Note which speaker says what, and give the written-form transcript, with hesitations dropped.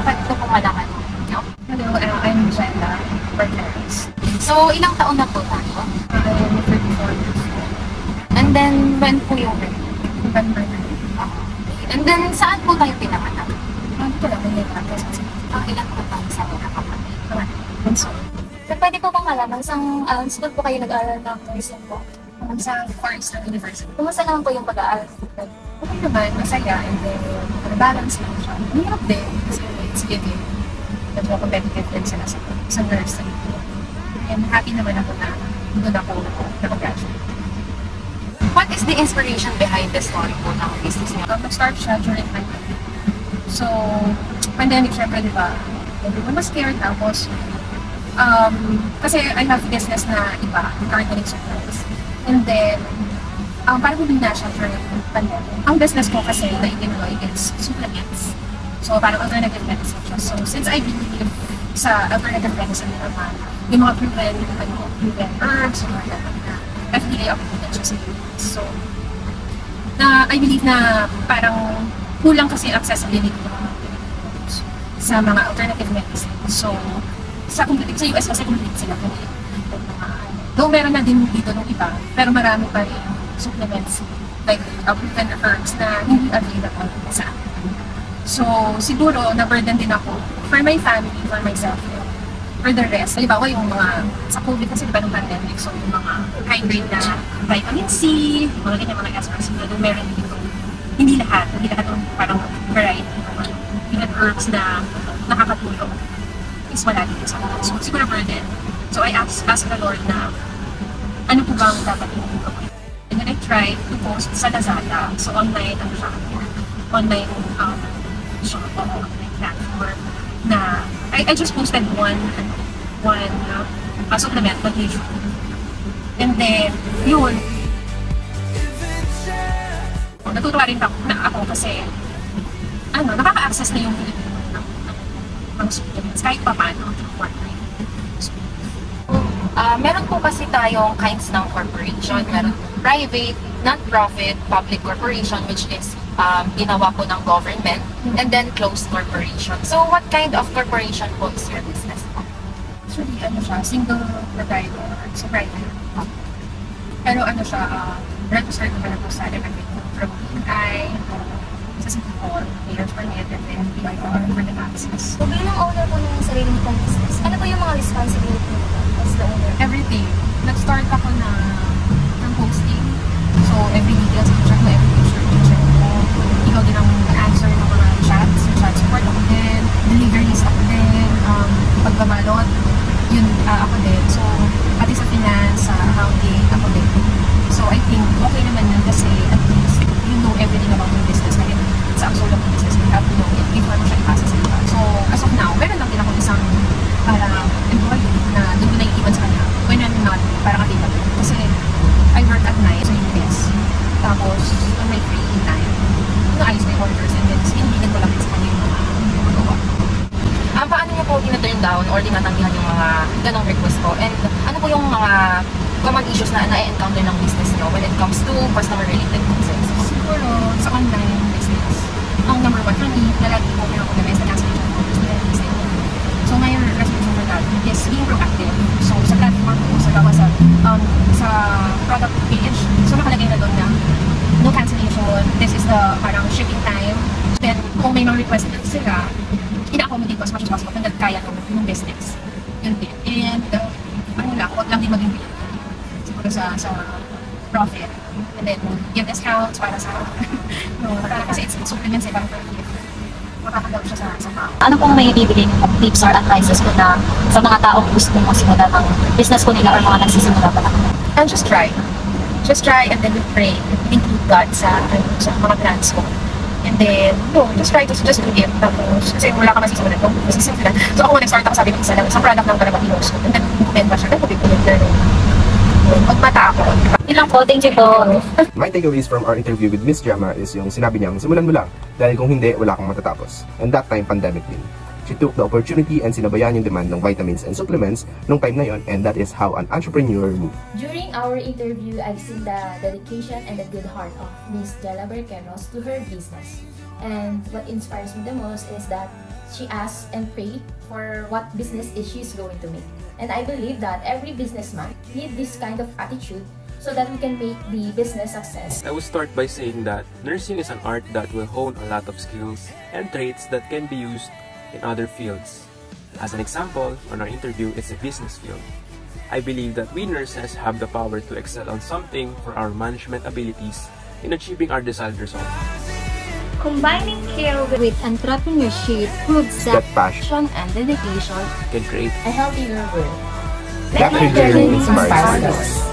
Speaker 1: Pwede ko pong malaman ninyo.
Speaker 2: Hello, I'm Jenna Bernays.
Speaker 1: So, ilang taon na po tayo?
Speaker 2: I'm 34 years old.
Speaker 1: And then, when po yung
Speaker 2: November 9.
Speaker 1: And then, saan po tayo pinanganak?
Speaker 2: Ito lang, may nagkakasas kasi.
Speaker 1: Ilan po tayo sa mga kapatid?
Speaker 2: So,
Speaker 1: So, pwede po bang malaman, sang school po kayo nag-aaral ng nursing po?
Speaker 2: sa Forest University.
Speaker 1: Kumusta naman po yung pag-aaral?
Speaker 2: Okay naman, masaya, and then balance lang siya. Mahirap din, kasi it's giving. Medyo competitive din sila sa nursing. And happy naman ako na doon ako nakagraduate.
Speaker 1: What is the inspiration behind the story po ng business niyo?
Speaker 2: Nag-start siya during pandemic. So, pandemic syempre, di ba? Everyone was scared, tapos kasi I have business na iba, gardening supplies. And then, parang hindi na siya during pandemic. Ang business ko kasi na i-employ is supplements. So, parang alternative medicine siya. So, since I believe sa alternative medicine naman, yung mga proven herbs, yung mga na FDA approved siya sa US. So, I believe na parang kulang kasi accessibility sa mga alternative medicine. So, sa US kasi complete sila. Though meron na din dito ng iba, pero marami pa rin supplements like proven herbs na hindi available sa akin. So, siguro, na-burden din ako for my family, for myself, for the rest. Halimbawa, yung mga, sa COVID kasi diba ng pandemic, so yung mga high-grade na vitamin C, mga ganyan, mga aspects, yung meron dito. Hindi lahat ng parang variety, even herbs na nakakatulong is wala dito sa mga. So, siguro burden. So, I ask the Lord na, ano po ba ang dapat hindi ko? And then I tried to post sa Lazada. So, online online shop, online platform na I just posted one supplement na tissue. And then, yun. Natutuwa rin ako kasi nakaka-access na yung Pilipino ng mga supplements kahit pa paano.
Speaker 1: Meron po kasi tayong kinds ng corporation. Meron private, non-profit, public corporation, which is ginawa po ng government, and then closed corporation. So, what kind of corporation po is your business po?
Speaker 2: Actually, single provider, so private. Pero registered naman ako sa MFA from PI, sa Singapore, Payers for Net, and then PIR for the access.
Speaker 3: So, bilang owner po ng sarili nitong business, ano po yung mga responsibility nito as the owner?
Speaker 2: Everything. Nag-start ako ng posting. So, every details, check mo, every picture, check mo. Ikaw din ang answer ng mga chats. Chat support ako din. Deliveries ako din. Pagbabalot, yun ako din. So, pati sa finance, sa accounting, ako din. So, I think okay naman yun kasi at least you know everything about your business. Kahit sa ang solo ng business, you have to know it before mo siya ipasa sa iba. So, as of now, meron lang din ako isang employee na doon ko naiiwan sa kanya when I'm not parang available. Kasi I work at night sa US. Tapos, on my free time, naayos na yung orders and then sinilin ko lang sa kanya yung mga magawa.
Speaker 1: Paano niyo po tina-turn down or tinatanggihan yung mga ganong request po? And ano po yung mga common issues na na-encounter ng business niyo when it comes to customer-related concerns?
Speaker 2: Siguro, sa online business, ang number one for me, na lagi ko pinag-organize na cancellation of orders nila business. So, my resolution for that is being proactive. So, sa platform ko, sa product page, so nakalagay na doon na no cancellation, this is the parang shipping time. Then, kung may mga request na sila, ina-accommodate ko as much as possible hanggang kaya ng business. Yun din. And, huwag lang din maging siguro sa profit. And then, give discounts para sa, kasi it's supplements, parang for gift. Makakagawin siya sa tao.
Speaker 3: Ano pong may bibigay ng tips or advices po na sa mga taong gusto mong simulan ng business po nila or mga nagsisimula pa lang?
Speaker 2: And just try. Just try and then we pray. Include God sa mga plans ko. And then, just try to just do it. Tapos, kasi wala ka masisimulan ko. Masisimulan. So ako nag-start ako sabi ko isa lang. Isang product lang talaga pinost ko. And then, kumenta siya. Magmata ako.
Speaker 3: Yun lang po. Thank you po.
Speaker 4: My takeaways from our interview with Miss Gemma is yung sinabi niyang simulan mo lang dahil kung hindi, wala kang matatapos. And that time, pandemic din. She took the opportunity and sinabayan yung demand ng vitamins and supplements nung time na yon, and that is how an entrepreneur moves.
Speaker 5: During our interview, I've seen the dedication and the good heart of Miss Jella Berqueros to her business. And what inspires me the most is that she asks and prays for what business is she's going to make. And I believe that every businessman needs this kind of attitude so that we can make the business success.
Speaker 6: I will start by saying that nursing is an art that will hone a lot of skills and traits that can be used in other fields. As an example, on our interview, it's a business field. I believe that we nurses have the power to excel on something for our management abilities in achieving our desired result.
Speaker 7: Combining care with entrepreneurship proves
Speaker 4: That
Speaker 7: that
Speaker 4: passion
Speaker 1: And dedication
Speaker 6: Can create
Speaker 5: A healthier world.
Speaker 4: that
Speaker 5: Let my
Speaker 4: journey
Speaker 5: journey
Speaker 4: inspires
Speaker 5: inspire
Speaker 4: others.
Speaker 5: others.